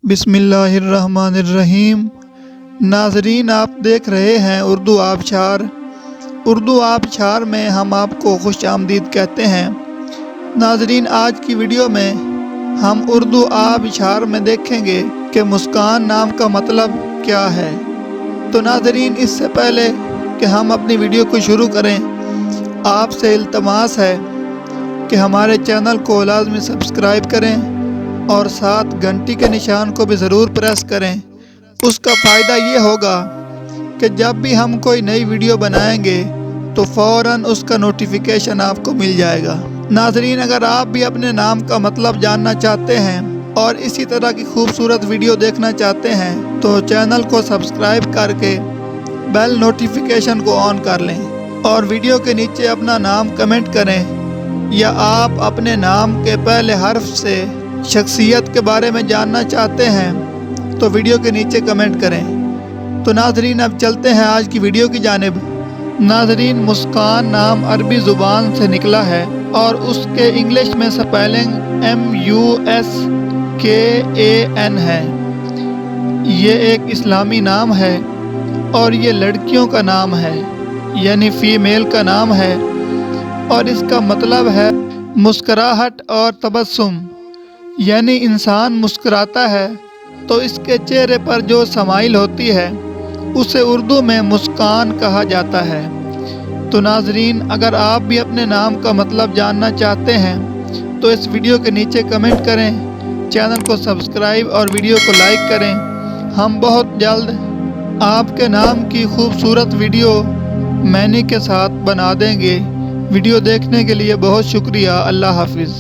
बिस्मिल्लाहिर्रहमानिर्रहीम। नाजरीन, आप देख रहे हैं उर्दू आबशार। उर्दू आबशार में हम आपको खुश आमदीद कहते हैं। नाजरीन, आज की वीडियो में हम उर्दू आबशार में देखेंगे कि मुस्कान नाम का मतलब क्या है। तो नाजरीन, इससे पहले कि हम अपनी वीडियो को शुरू करें, आपसे इल्तमास है कि हमारे चैनल को लाजमी सब्सक्राइब करें और साथ घंटी के निशान को भी ज़रूर प्रेस करें। उसका फ़ायदा ये होगा कि जब भी हम कोई नई वीडियो बनाएंगे तो फ़ौरन उसका नोटिफिकेशन आपको मिल जाएगा। नाजरीन, अगर आप भी अपने नाम का मतलब जानना चाहते हैं और इसी तरह की खूबसूरत वीडियो देखना चाहते हैं तो चैनल को सब्सक्राइब करके बेल नोटिफिकेशन को ऑन कर लें और वीडियो के नीचे अपना नाम कमेंट करें, या आप अपने नाम के पहले हर्फ से शख्सियत के बारे में जानना चाहते हैं तो वीडियो के नीचे कमेंट करें। तो नाजरीन, अब चलते हैं आज की वीडियो की जानिब। नाजरीन, मुस्कान नाम अरबी ज़ुबान से निकला है और उसके इंग्लिश में स्पेलिंग MUSKAN है। ये एक इस्लामी नाम है और ये लड़कियों का नाम है, यानी फ़ीमेल का नाम है, और इसका मतलब है मुस्कुराहट और तबस्सुम। यानी इंसान मुस्कुराता है तो इसके चेहरे पर जो समाइल होती है उसे उर्दू में मुस्कान कहा जाता है। तो नाजरीन, अगर आप भी अपने नाम का मतलब जानना चाहते हैं तो इस वीडियो के नीचे कमेंट करें, चैनल को सब्सक्राइब और वीडियो को लाइक करें। हम बहुत जल्द आपके नाम की खूबसूरत वीडियो मैनी के साथ बना देंगे। वीडियो देखने के लिए बहुत शुक्रिया। अल्लाह हाफिज़।